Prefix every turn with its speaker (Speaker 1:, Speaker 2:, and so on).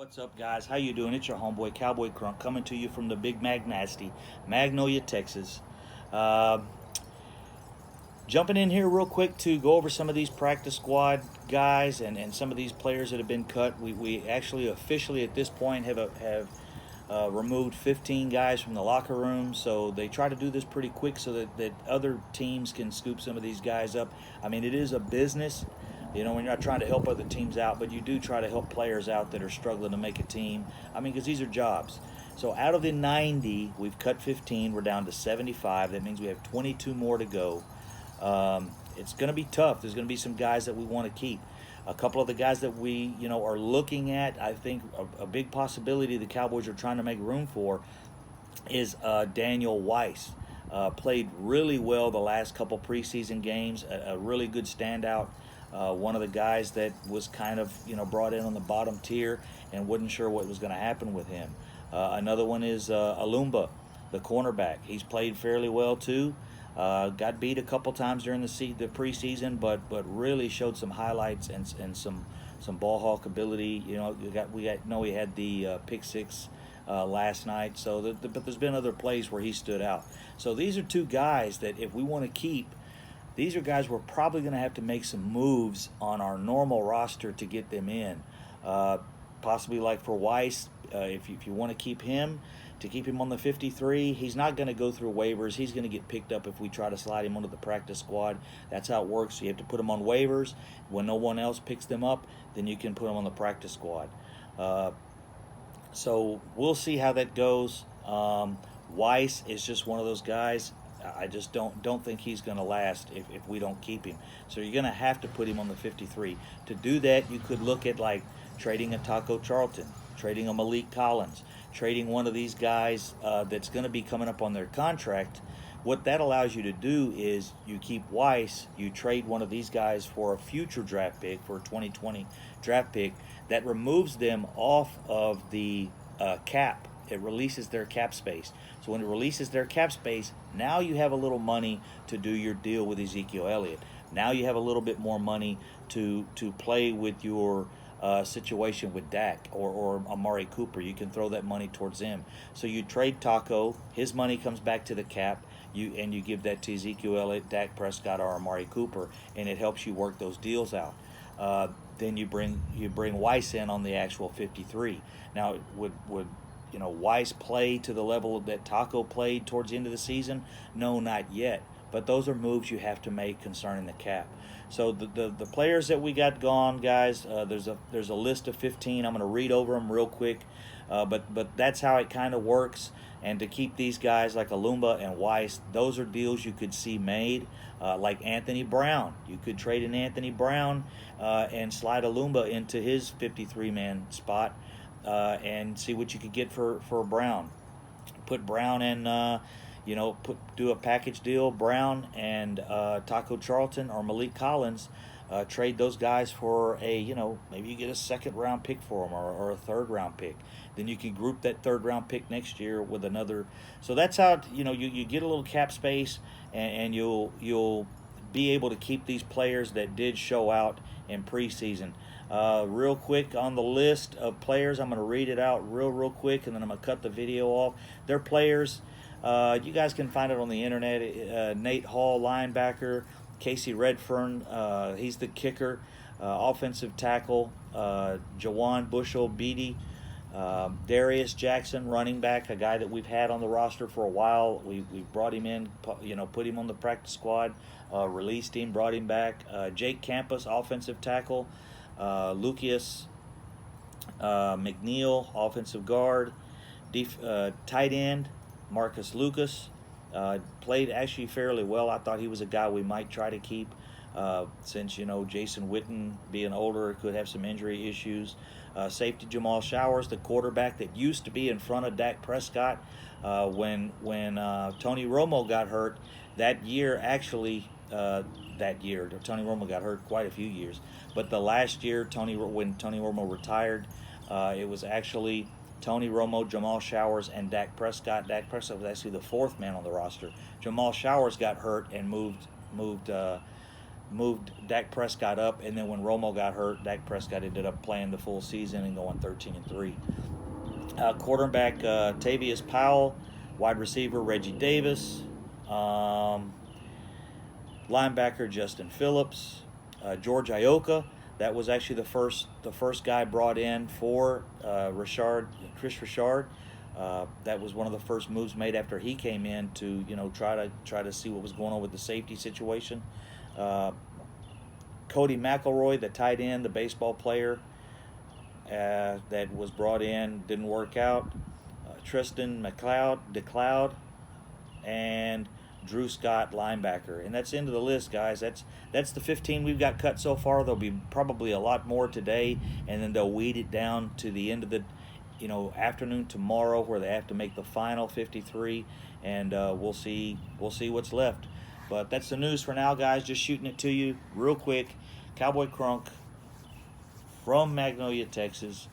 Speaker 1: What's up, guys? How you doing? It's your homeboy Cowboy Crunk coming to you from the Big Mag Nasty, Magnolia, Texas. Uh, Jumping in here real quick to go over some of these practice squad guys and some of these players that have been cut. We actually officially at this point have removed 15 guys from the locker room, so they try to do this pretty quick so that other teams can scoop some of these guys up. I mean, it is a business, when you're not trying to help other teams out, but you do try to help players out that are struggling to make a team. I mean, because these are jobs. So out of the 90, we've cut 15. We're down to 75. That means we have 22 more to go. It's going to be tough. There's going to be some guys that we want to keep. A couple of the guys that we, are looking at, I think a big possibility the Cowboys are trying to make room for is Daniel Weiss. Played really well the last couple preseason games, a really good standout. One of the guys that was kind of, brought in on the bottom tier and wasn't sure what was going to happen with him. Another one is Alumba, the cornerback. He's played fairly well too. Got beat a couple times during the preseason, but really showed some highlights and some ball hawk ability. We know he had the pick six last night. So, but there's been other plays where he stood out. So these are two guys that if we want to keep, these are guys we're probably going to have to make some moves on our normal roster to get them in. Possibly like for Weiss, if you want to keep him, to keep him on the 53, he's not going to go through waivers. He's going to get picked up if we try to slide him onto the practice squad. That's how it works. You have to put him on waivers. When no one else picks them up, then you can put him on the practice squad. So we'll see how that goes. Weiss is just one of those guys. I just don't think he's going to last if we don't keep him. So you're going to have to put him on the 53. To do that, you could look at like trading a Taco Charlton, trading a Malik Collins, trading one of these guys that's going to be coming up on their contract. What that allows you to do is you keep Weiss, you trade one of these guys for a future draft pick, for a 2020 draft pick. That removes them off of the cap. It releases their cap space. So when it releases their cap space, now you have a little money to do your deal with Ezekiel Elliott. Now you have a little bit more money to play with your situation with Dak or Amari Cooper. You can throw that money towards them. So you trade Taco, his money comes back to the cap, you give that to Ezekiel Elliott, Dak Prescott, or Amari Cooper, and it helps you work those deals out. Then you bring Weiss in on the actual 53. Now would Weiss play to the level that Taco played towards the end of the season? No, not yet. But those are moves you have to make concerning the cap. So the players that we got gone, guys, there's a list of 15. I'm going to read over them real quick, but that's how it kind of works. And to keep these guys like Alumba and Weiss, those are deals you could see made. Like Anthony Brown, you could trade an Anthony Brown and slide Alumba into his 53-man spot and see what you could get for Brown. Put Brown in. Do a package deal, Brown and Taco Charlton or Malik Collins, trade those guys for maybe you get a second-round pick for them or a third-round pick. Then you can group that third-round pick next year with another. So that's how, you get a little cap space and you'll be able to keep these players that did show out in preseason. Real quick on the list of players, I'm going to read it out real quick, and then I'm going to cut the video off. They're players. You guys can find it on the internet. Nate Hall, linebacker. Casey Redfern, he's the kicker. Offensive tackle. Jawan Bushel Beatty. Darius Jackson, running back, a guy that we've had on the roster for a while. We've brought him in, put him on the practice squad, released him, brought him back. Jake Campus, offensive tackle. Lucius McNeil, offensive guard. Tight end, Marcus Lucas, played actually fairly well. I thought he was a guy we might try to keep since, Jason Witten, being older, could have some injury issues. Safety Jamal Showers, the quarterback that used to be in front of Dak Prescott when Tony Romo got hurt. That year, Tony Romo got hurt quite a few years. But the last year, when Tony Romo retired, it was actually Tony Romo, Jamal Showers, and Dak Prescott. Dak Prescott was actually the fourth man on the roster. Jamal Showers got hurt and moved moved Dak Prescott up, and then when Romo got hurt, Dak Prescott ended up playing the full season and going 13-3. Quarterback Tavius Powell, wide receiver Reggie Davis, linebacker Justin Phillips, George Ioka. That was actually the first guy brought in for Chris Richard. That was one of the first moves made after he came in to try to see what was going on with the safety situation. Cody McElroy, the tight end, the baseball player that was brought in, didn't work out. Tristan DeCloud, and Drew Scott, linebacker. And that's the end of the list, guys. That's the 15 we've got cut so far. There'll be probably a lot more today, and then they'll weed it down to the end of the afternoon tomorrow, where they have to make the final 53, and we'll see what's left. But that's the news for now, guys. Just shooting it to you real quick. Cowboy Crunk from Magnolia, Texas.